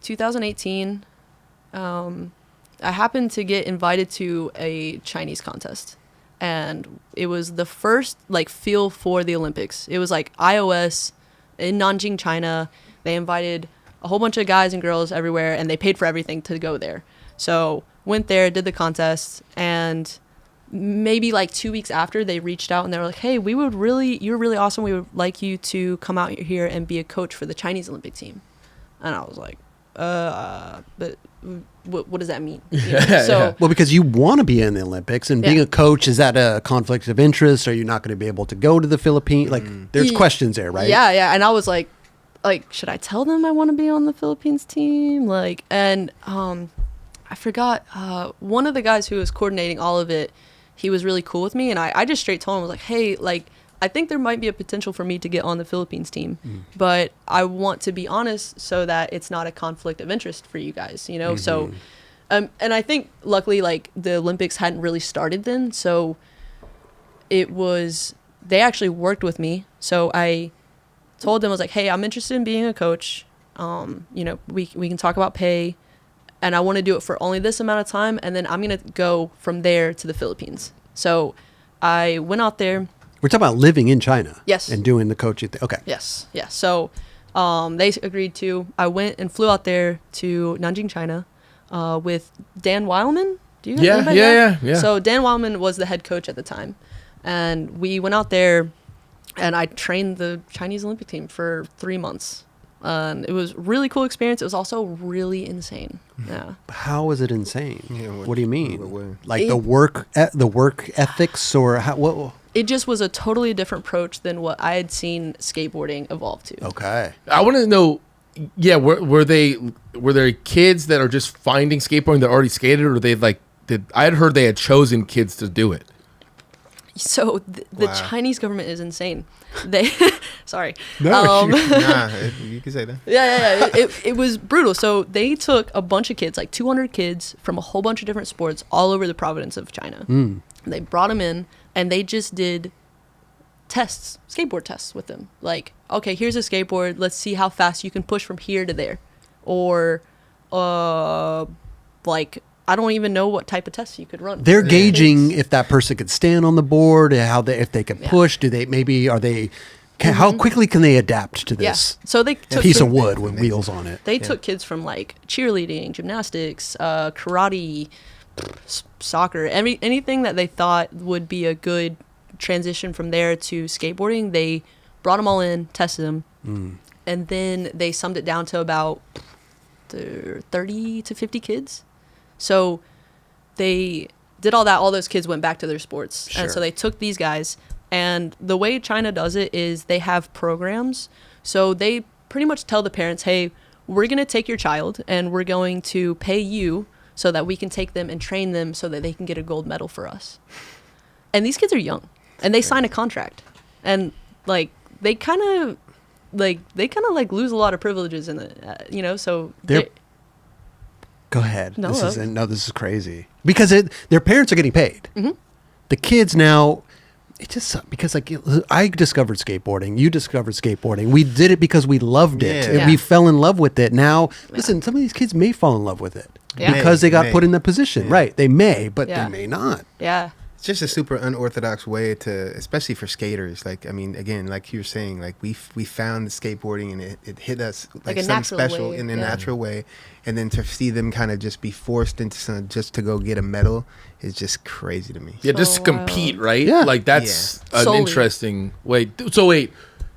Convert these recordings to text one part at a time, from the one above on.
2018, I happened to get invited to a Chinese contest. And it was the first, like, feel for the Olympics. It was, like, iOS in Nanjing, China. They invited a whole bunch of guys and girls everywhere, and they paid for everything to go there. So went there, did the contest, and maybe, like, 2 weeks after, they reached out, and they were like, hey, you're really awesome. We would like you to come out here and be a coach for the Chinese Olympic team. And I was like, but what does that mean? You know? Well, because you want to be in the Olympics, and being a coach, is that a conflict of interest? Are you not going to be able to go to the Philippines? Like, there's questions there, right? Yeah. And I was like, should I tell them I want to be on the Philippines team? Like, and I forgot, one of the guys who was coordinating all of it, he was really cool with me, and I just straight told him, I was like, hey, like, I think there might be a potential for me to get on the Philippines team, but I want to be honest so that it's not a conflict of interest for you guys, you know? So, and I think luckily, like, the Olympics hadn't really started then. So they actually worked with me. So I told them, I was like, hey, I'm interested in being a coach. You know, we can talk about pay, and I want to do it for only this amount of time. And then I'm going to go from there to the Philippines. So I went out there. We're talking about living in China. Yes. And doing the coaching thing. Okay. Yes. Yeah. So they agreed to. I went and flew out there to Nanjing, China with Dan Weilman. Do you guys know? Yeah. So Dan Weilman was the head coach at the time. And we went out there, and I trained the Chinese Olympic team for 3 months. It was a really cool experience. It was also really insane. Yeah. How is it insane? Yeah, what do you mean? Like the work ethics, or how? What? It just was a totally different approach than what I had seen skateboarding evolve to. Okay. I want to know, were there kids that are just finding skateboarding that already skated, or I had heard they had chosen kids to do it. So the Chinese government is insane. They, sorry. No, you can say that. Yeah. It was brutal. So they took a bunch of kids, like 200 kids from a whole bunch of different sports all over the province of China. They brought them in, and they just did skateboard tests with them. Like, okay, here's a skateboard. Let's see how fast you can push from here to there. Or, like, I don't even know what type of tests you could run. They're gauging if that person could stand on the board, if they could push. How quickly can they adapt to this? So they took piece of wood with wheels on it. They took kids from, like, cheerleading, gymnastics, karate, soccer, anything that they thought would be a good transition from there to skateboarding. They brought them all in, tested them, and then they summed it down to about 30 to 50 kids. So they did all that. All those kids went back to their sports. Sure. And so they took these guys. And the way China does it is they have programs. So they pretty much tell the parents, hey, we're going to take your child and we're going to pay you so that we can take them and train them so that they can get a gold medal for us. And these kids are young. And they sign a contract. And, like, they kind of lose a lot of privileges in the, you know, so Go ahead. No, this is crazy because their parents are getting paid. The kids now, it just because, like, I discovered skateboarding, you discovered skateboarding. We did it because we loved it. And we fell in love with it. Now, listen, some of these kids may fall in love with it because they got put in the position. Right? They may, but they may not. Yeah. It's just a super unorthodox way to, especially for skaters. Like, I mean, again, like you were saying, like we found the skateboarding and it hit us like something special in a natural way. And then to see them kind of just be forced into something just to go get a medal is just crazy to me. Yeah, just to compete, right? Yeah. Like that's an interesting way. So wait,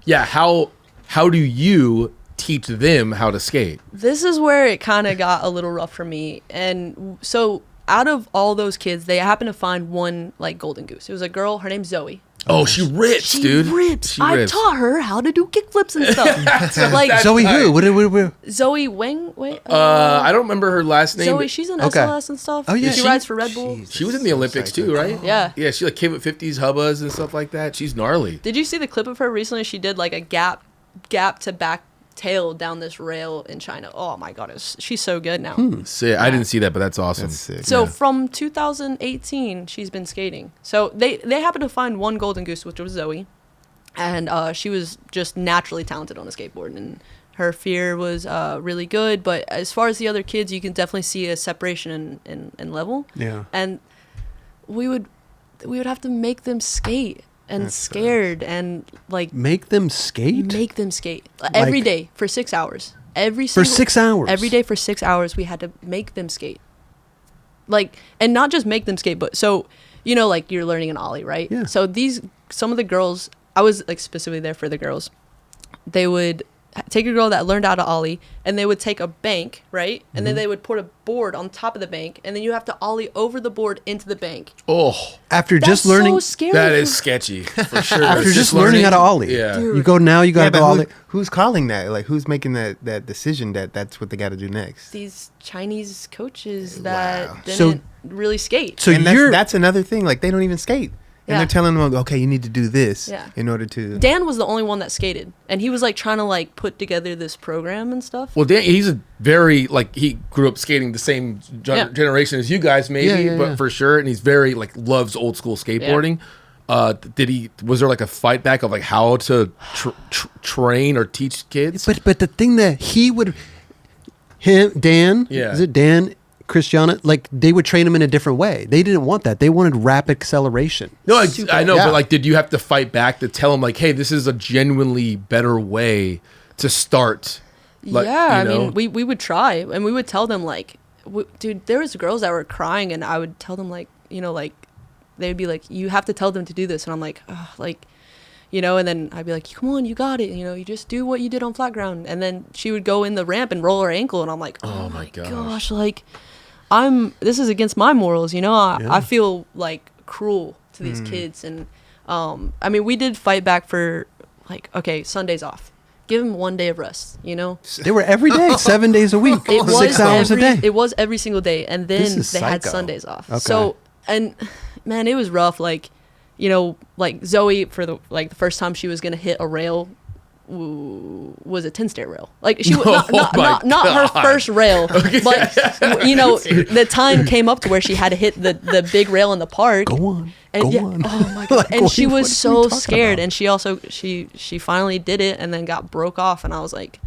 how do you teach them how to skate? This is where it kind of got a little rough for me. And so out of all those kids, they happened to find one, like, golden goose. It was a girl. Her name's Zoe. Oh, she rips, dude. I taught her how to do kickflips and stuff. So, like, Zoe who? What? Zoe Wang? Wait. I don't remember her last name. Zoe, she's in SLS and stuff. Oh, yeah. She rides for Red Bull. Jesus. She was in the Olympics too, right? Yeah. Yeah, she like came with 50s hubbas and stuff like that. She's gnarly. Did you see the clip of her recently? She did, like, a gap to back tail down this rail in China. Oh my god, she's so good now. Sick. I didn't see that, but that's awesome. That's sick. So from 2018 she's been skating. So they happened to find one golden goose, which was Zoe, and she was just naturally talented on a skateboard, and Her fear was really good, but as far as the other kids, you can definitely see a separation in level. Yeah. And we would have to make them skate and That's scared and like Make them skate? every day for 6 hours. For 6 hours? Every day for 6 hours, we had to make them skate. Like, and not just make them skate, but so, you know, like you're learning an ollie, right? Yeah. So some of the girls, I was like specifically there for the girls. They would take a girl that learned how to ollie, and they would take a bank, right? And then they would put a board on top of the bank, and then you have to ollie over the board into the bank. Oh, After That's just learning, so scary. that is sketchy for sure. after just learning how to ollie. Yeah. Dude. You go now, you got to Yeah, go but ollie. who's calling that? Like, who's making that decision that that's what they got to do next? These Chinese coaches that Wow. didn't really skate. So And you're that's another thing. Like, they don't even skate. And Yeah. they're telling them, okay, you need to do this Yeah. in order to. Dan was the only one that skated, and he was like trying to like put together this program and stuff. Well, Dan, he's a very like he grew up skating the same Yeah. generation as you guys, maybe, Yeah, yeah, but yeah. for sure. And he's very like loves old school skateboarding. Was there like a fight back of like how to train or teach kids? But the thing that Dan, Yeah. is it Dan, Christiana, like they would train him in a different way. They didn't want that. They wanted rapid acceleration. No, Super. I know, Yeah. but like, did you have to fight back to tell him like, hey, this is a genuinely better way to start? Like, Yeah, you I know? mean, we would try, and we would tell them like, dude, there was girls that were crying, and I would tell them like, you know, like they would be like, you have to tell them to do this, and I'm like, oh, like, you know, and then I'd be like, come on, you got it, you know, you just do what you did on flat ground, and then she would go in the ramp and roll her ankle, and I'm like, oh my gosh, like, this is against my morals, you know, I feel like cruel to these kids, and I mean, we did fight back for like, okay, Sundays off. Give them 1 day of rest, you know? They were every day, 7 days a week, It 6 hours a day. It was every single day. And This then is they had psycho. Sundays off. Okay. So, and man, it was rough. Like, you know, like Zoe, for the first time she was going to hit a rail was a 10-stair rail. Like she was not her first rail, but you know, the time came up to where she had to hit the big rail in the park. Go on. And Go on. Oh my god! Like, and what she are you was so talking scared, about? and she also she finally did it, and then got broke off, and I was like,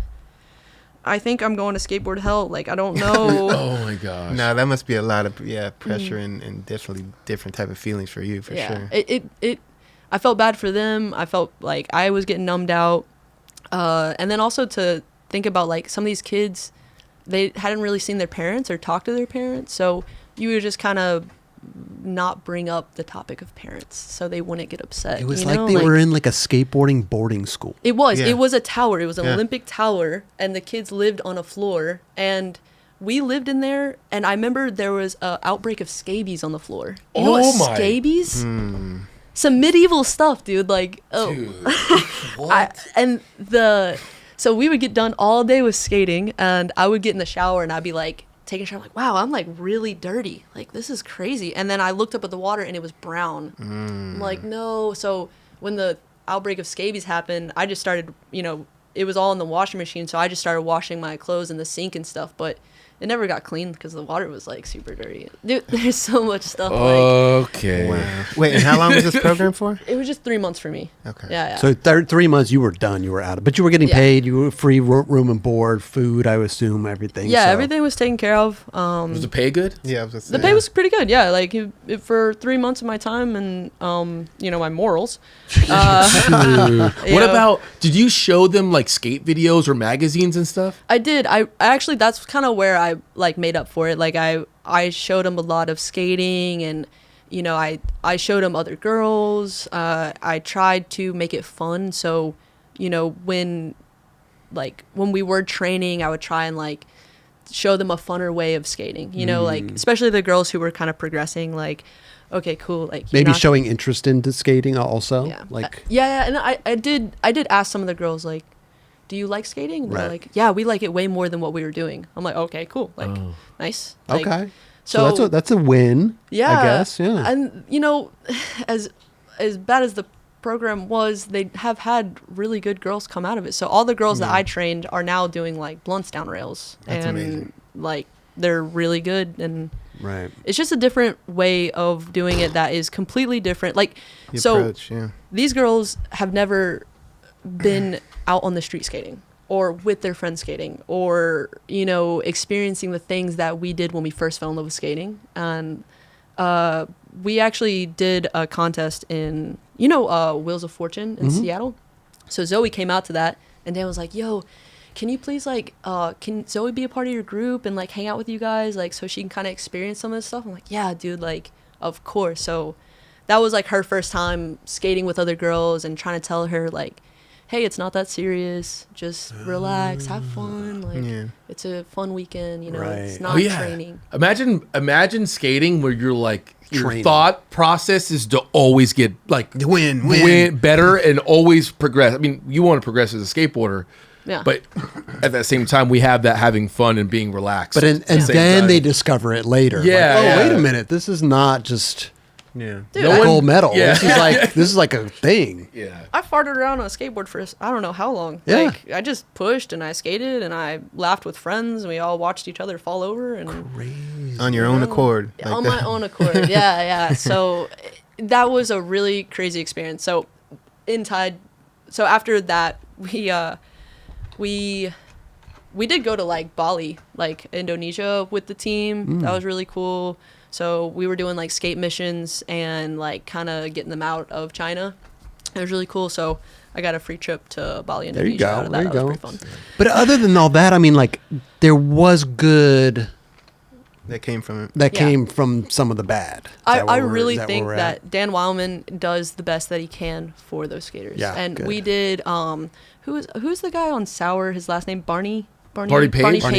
I think I'm going to skateboard hell. Like I don't know. Oh my gosh. No, that must be a lot of pressure and definitely different type of feelings for you for sure. It I felt bad for them. I felt like I was getting numbed out, and then also to think about like some of these kids, they hadn't really seen their parents or talked to their parents, so you would just kind of not bring up the topic of parents so they wouldn't get upset. It was you like know? they were in like a skateboarding boarding school. It was. Yeah. It was a tower. It was an Yeah. Olympic tower, and the kids lived on a floor, and we lived in there, and I remember there was an outbreak of scabies on the floor. You know Oh what my. scabies? Hmm. Some medieval stuff, dude. Like, oh. Dude, what? So we would get done all day with skating, and I would get in the shower, and I'd be like, taking a shower, like, wow, I'm like really dirty. Like, this is crazy. And then I looked up at the water, and it was brown. I'm like, no. So when the outbreak of scabies happened, I just started, you know, it was all in the washing machine, so I just started washing my clothes in the sink and stuff, but it never got cleaned because the water was like super dirty. Dude, there's so much stuff. Okay. Wow. Wait, and how long was this program for? It was just 3 months for me. Okay. Yeah. So 3 months you were done. You were out of, but you were getting Yeah. paid. You were free room and board, food. I would assume everything. Yeah, so. everything was taken care of. Was the pay good? Yeah, I was just The pay was pretty good, yeah. Like for 3 months of my time and you know, my morals. What about? Did you show them like skate videos or magazines and stuff? I did. I actually, that's kind of where I like made up for it. Like I showed them a lot of skating, and you know, I showed them other girls. I tried to make it fun. So, you know, when we were training, I would try and like show them a funner way of skating. You know, like especially the girls who were kind of progressing. Like, okay, cool. Like you're Maybe not- showing interest into skating also. Yeah. Like yeah, and I did ask some of the girls like, do you like skating? And they're Right. like, yeah, we like it way more than what we were doing. I'm like, okay, cool. Like, nice. Like, okay. So, So that's a win. yeah, I guess. Yeah. And you know, as bad as the program was, they have had really good girls come out of it. So all the girls that I trained are now doing like blunts down rails. That's and amazing. like they're really good, and Right. it's just a different way of doing it that is completely different. Like The so approach, yeah. these girls have never been out on the street skating. or with their friends skating, or, you know, experiencing the things that we did when we first fell in love with skating. And we actually did a contest in, you know, Wheels of Fortune in Seattle. So Zoe came out to that, and Dan was like, yo, can you please, like, can Zoe be a part of your group and, like, hang out with you guys, like, so she can kind of experience some of this stuff? I'm like, yeah, dude, like, of course. So that was, like, her first time skating with other girls and trying to tell her, like, hey, it's not that serious. Just relax, have fun. Like, it's a fun weekend, you know, it's not training. Imagine skating where you're, like, your thought process is to always get, like, win better and always progress. I mean, you want to progress as a skateboarder. Yeah. But at that same time, we have that having fun and being relaxed. But and then they discover it later. Yeah. Like, wait a minute. This is not just Dude, gold medal. Yeah. This is like a thing. Yeah. I farted around on a skateboard for I don't know how long. Yeah. Like, I just pushed and I skated and I laughed with friends and we all watched each other fall over and crazy. On your own accord. Like on my own accord. Yeah. So that was a really crazy experience. So after that, we did go to, like, Bali, like, Indonesia with the team. That was really cool. So we were doing, like, skate missions and, like, kind of getting them out of China. It was really cool. So I got a free trip to Bali, Indonesia. There you go. Out of that. That was pretty fun. But other than all that, I mean, like, there was good that came from it. That came from some of the bad. I really think that Dan Wildman does the best that he can for those skaters. Yeah, and good. we did. Who's the guy on Sour? His last name Barney Page. Barney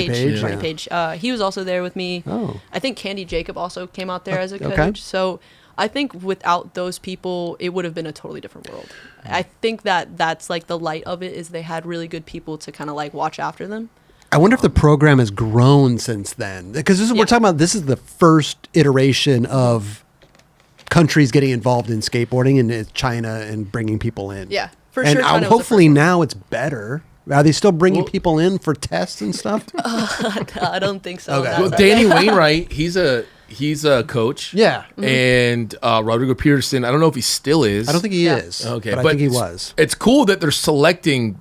Yeah. Page. He was also there with me. Oh. I think Candy Jacob also came out there as a coach. So I think without those people, it would have been a totally different world. I think that's like the light of it is they had really good people to kind of like watch after them. I wonder if the program has grown since then, because we're talking about, this is the first iteration of countries getting involved in skateboarding, and it's China and bringing people in. Yeah, for and sure. And hopefully now it's better. Are they still bringing people in for tests and stuff? I don't think so. Okay. Well, Danny Wainwright, he's a coach. Yeah. And Rodrigo Peterson, I don't know if he still is. I don't think he is. Okay, but I think he was. It's cool that they're selecting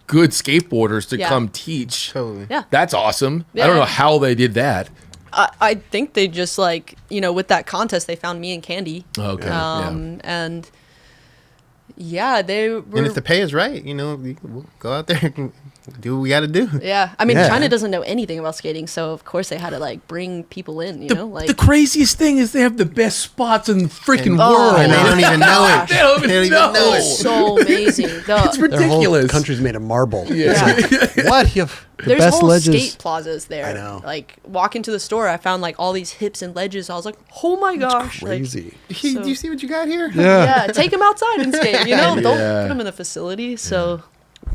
good skateboarders to come teach. Totally. Yeah. That's awesome. Yeah. I don't know how they did that. I think they just, like, with that contest, they found me and Candy. Okay. And yeah, they were. And if the pay is right, we'll go out there and do what we got to do. Yeah. I mean, China doesn't know anything about skating, so of course they had to, like, bring people in, the craziest thing is they have the best spots in the freaking world. And they don't even know it. They don't even know it. It's so amazing. It's Their whole ridiculous. country's made of marble. Yeah. What? You have the There's best whole ledges. skate plazas there. I know. Like, walking to the store, I found, like, all these hips and ledges. I was like, oh my gosh. Crazy. So- Do you see what you got here? Yeah, take them outside and skate, Don't put them in the facility. So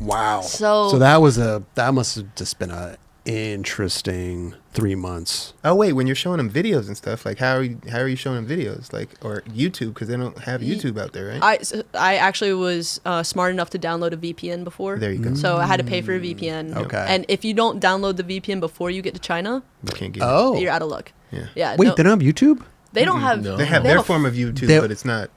Wow. So that must have just been a interesting 3 months. Oh wait, when you're showing them videos and stuff, like how are you showing them videos, like, or YouTube, because they don't have YouTube out there, right? I actually was smart enough to download a VPN before. There you go. So I had to pay for a VPN. Okay. And if you don't download the VPN before you get to China, You can't get you're out of luck. Yeah. Wait, no, they don't have YouTube? they don't have. No. They have their form of YouTube, but it's not.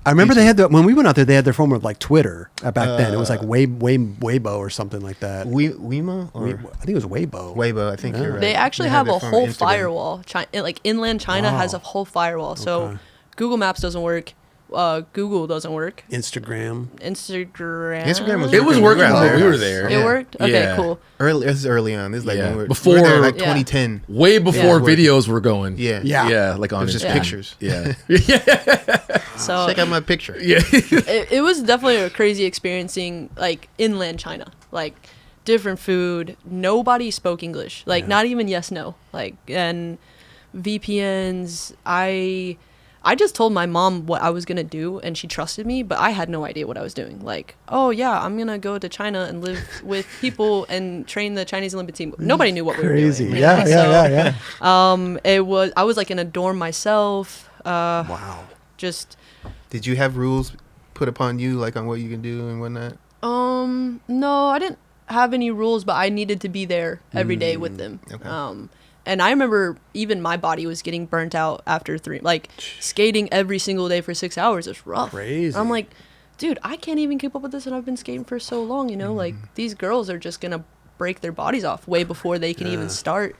I remember they had when we went out there, they had their form of like Twitter back then. It was like Weibo or something like that. Wemo? Or I think it was Weibo. Weibo, I think you're right. They actually have their a form whole of Instagram. firewall. Like inland China has a whole firewall. So Okay. Google Maps doesn't work. Google doesn't work. Instagram. Instagram was It was working when we were there. It worked? Okay, Yeah. cool. This is early on. This is like when we were Before- there, like Yeah. 2010. Way before Yeah. videos were going. Yeah. Yeah, like It on was just Yeah. pictures. Yeah. So Check out my picture. Yeah. it was definitely a crazy experiencing, like, inland China. Like, different food. Nobody spoke English. Like, not even yes, no. Like, and VPNs. I just told my mom what I was going to do, and she trusted me, but I had no idea what I was doing. Like, oh, yeah, I'm going to go to China and live with people and train the Chinese Olympic team. Nobody knew what we were Crazy. doing. Yeah. I was, like, in a dorm myself. Wow. Just... Did you have rules put upon you, like, on what you can do and whatnot? No, I didn't have any rules, but I needed to be there every day with them. Okay. And I remember even my body was getting burnt out after skating every single day for 6 hours is rough. Crazy. I'm like, dude, I can't even keep up with this, and I've been skating for so long, like these girls are just gonna break their bodies off way before they can even start.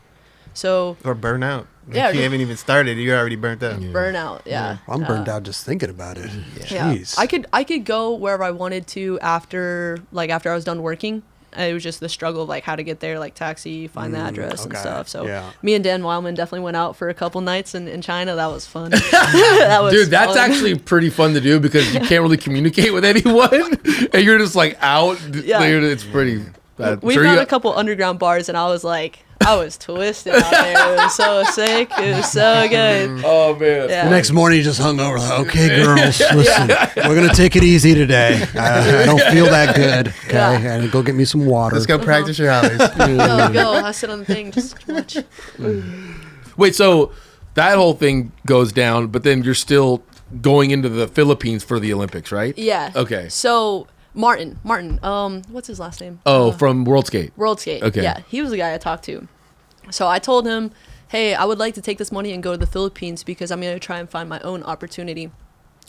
So or burn out. Yeah, you haven't even started, you're already burnt out. Burnout, yeah. I'm burned out just thinking about it. Yeah. Jeez. I could go wherever I wanted to after I was done working. It was just the struggle of like how to get there, like taxi, find the address and stuff. So me and Dan Wildman definitely went out for a couple nights in China. That was fun. That was Dude, that's fun. actually pretty fun to do because you can't really communicate with anyone and you're just like out. Yeah. It's pretty bad. We found a couple underground bars and I was twisted out there. It was so sick. It was so good. Oh man. The next morning you just hung over. Okay, girls, listen, we're gonna take it easy today. I don't feel that good. Okay, and go get me some water. Let's go practice your hours. Go. I sit on the thing, just watch. Wait, so that whole thing goes down, but then you're still going into the Philippines for the Olympics, right? Yeah. Okay. So Martin, what's his last name? Oh, from World Skate. World Skate. Okay. Yeah, he was the guy I talked to. So I told him, hey, I would like to take this money and go to the Philippines because I'm going to try and find my own opportunity.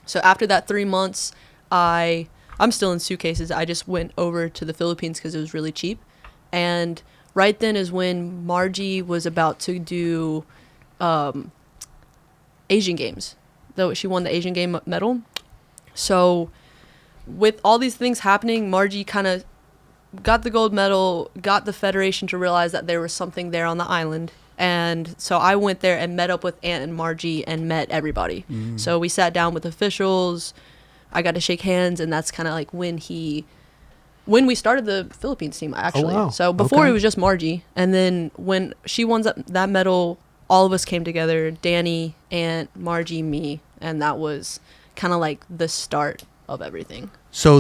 So after that 3 months, I'm still in suitcases. I just went over to the Philippines because it was really cheap. And right then is when Margie was about to do Asian Games. Though she won the Asian Game medal. So with all these things happening, Margie kind of got the gold medal, got the federation to realize that there was something there on the island. And so I went there and met up with Ant and Margie and met everybody. So we sat down with officials. I got to shake hands, and that's kind of like when we started the Philippines team, actually. Oh, wow. So before it was just Margie. And then when she won that medal, all of us came together, Danny, Ant, Margie, me, and that was kind of like the start of everything. So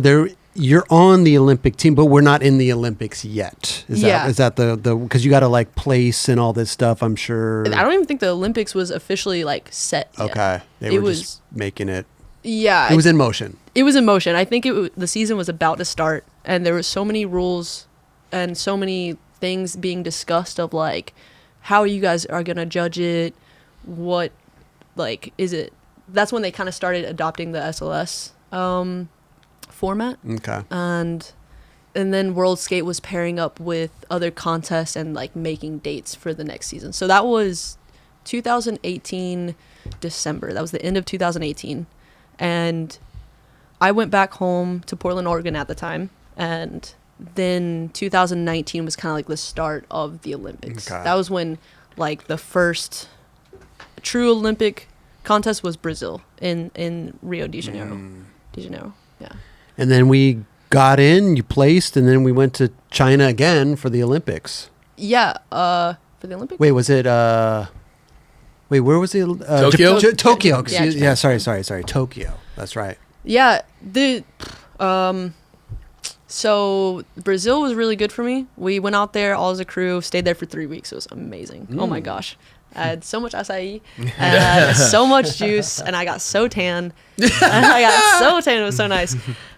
you're on the Olympic team, but we're not in the Olympics yet. Is that the because you got to like place and all this stuff? I'm sure. I don't even think the Olympics was officially like set yet. Okay, they were just making it. Yeah, it was in motion. It was in motion. I think the season was about to start, and there were so many rules and so many things being discussed of like how you guys are gonna judge it. What like is it? That's when they kind of started adopting the SLS. Format. Okay. And then World Skate was pairing up with other contests and like making dates for the next season. So that was 2018 December. That was the end of 2018. And I went back home to Portland, Oregon at the time. And then 2019 was kind of like the start of the Olympics. Okay. That was when like the first true Olympic contest was Brazil in Rio de Janeiro. Yeah. And then we got in, you placed, and then we went to China again for the Olympics. Yeah, for the Olympics? Wait, was it where was it? Tokyo? Tokyo. Yeah, Sorry. Tokyo. That's right. Yeah, so Brazil was really good for me. We went out there all as a crew, stayed there for 3 weeks. It was amazing. Oh my gosh. I had so much acai, and I had so much juice, and I got so tan. It was so nice.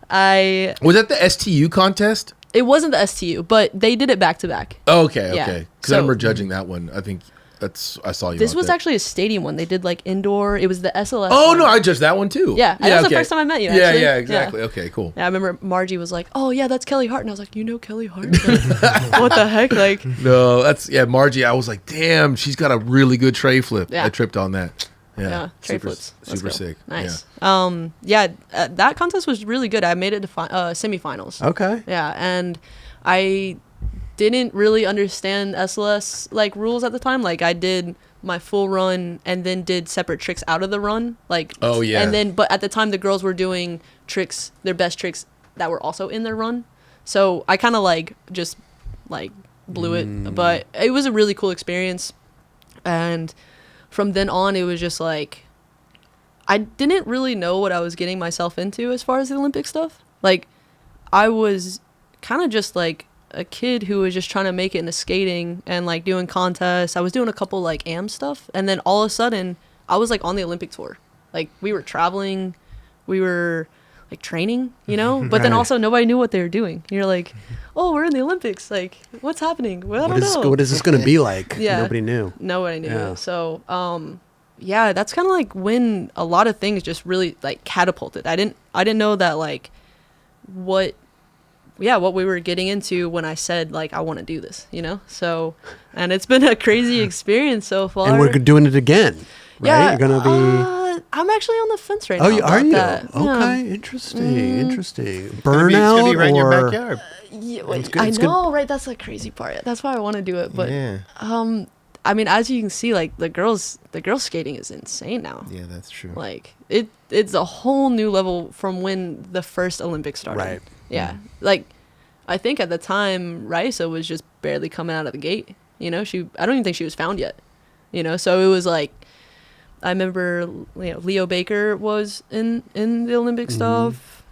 Was that the STU contest? It wasn't the STU, but they did it back to back. Oh, okay. Yeah. Because I remember judging that one. I think I saw you. This was actually a stadium one. They did like indoor. It was the SLS. Oh one. No, I judged that one too. Yeah, that was the first time I met you. Actually. Yeah, exactly. Yeah. Okay, cool. Yeah, I remember Margie was like, "Oh yeah, that's Kelly Hart," and I was like, "You know Kelly Hart? Like, what the heck?" Like, no, Margie. I was like, "Damn, she's got a really good tray flip." Yeah. I tripped on that. Yeah, tray flips. Super sick. Nice. Yeah. That contest was really good. I made it to semifinals. Okay. Yeah, and I didn't really understand SLS like rules at the time. Like I did my full run and then did separate tricks out of the run. Like and then but at the time the girls were doing tricks, their best tricks that were also in their run. So I kind of like just like blew it, but it was a really cool experience. And from then on, it was just like, I didn't really know what I was getting myself into as far as the Olympic stuff. Like, I was kind of just like a kid who was just trying to make it into skating and like doing contests. I was doing a couple like AM stuff. And then all of a sudden, I was like on the Olympic tour. Like, we were traveling, we were like training, But then also nobody knew what they were doing. You're like, oh, we're in the Olympics. Like, what's happening? Well, I don't know. What is this going to be like? Yeah. Nobody knew. Yeah. So, that's kind of like when a lot of things just really like catapulted. I didn't know that like what we were getting into when I said like I want to do this, you know. So, and it's been a crazy experience so far. And we're doing it again, right? Yeah, you're gonna be. I'm actually on the fence right now. Oh, are you? That. Okay, Yeah. interesting. Burnout it's gonna be right in your or backyard. Yeah, I know, right? That's the crazy part. That's why I want to do it. But I mean, as you can see, like the girls skating is insane now. Yeah, that's true. Like it's a whole new level from when the first Olympics started. Right. Yeah. Like I think at the time Raisa was just barely coming out of the gate. You know, I don't even think she was found yet. You know, so it was like I remember Leo Baker was in the Olympic stuff.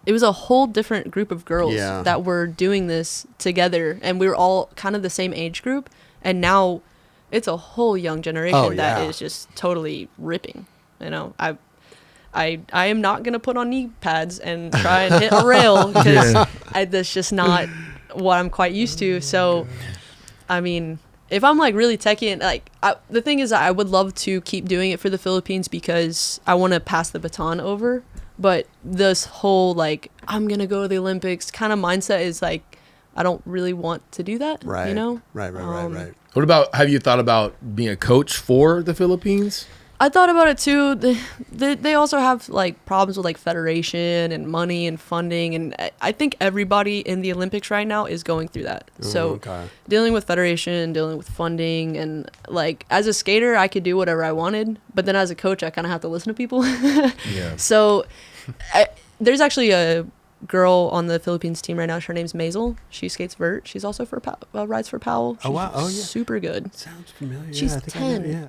It was a whole different group of girls that were doing this together, and we were all kind of the same age group. And now it's a whole young generation that is just totally ripping. You know, I am not gonna put on knee pads and try and hit a rail because that's just not what I'm quite used to. So, I mean, if I'm like really techie and like the thing is, I would love to keep doing it for the Philippines because I want to pass the baton over. But this whole like I'm gonna go to the Olympics kind of mindset is like I don't really want to do that. Right. You know. Right. What about? Have you thought about being a coach for the Philippines? I thought about it too. They also have like problems with like federation and money and funding, and I think everybody in the Olympics right now is going through that. So dealing with federation, dealing with funding, and like as a skater, I could do whatever I wanted, but then as a coach, I kind of have to listen to people. So there's actually a girl on the Philippines team right now. Her name's Maisel. She skates vert. She's also rides for Powell. She's oh wow! Oh yeah, super good. Sounds familiar. She's 10.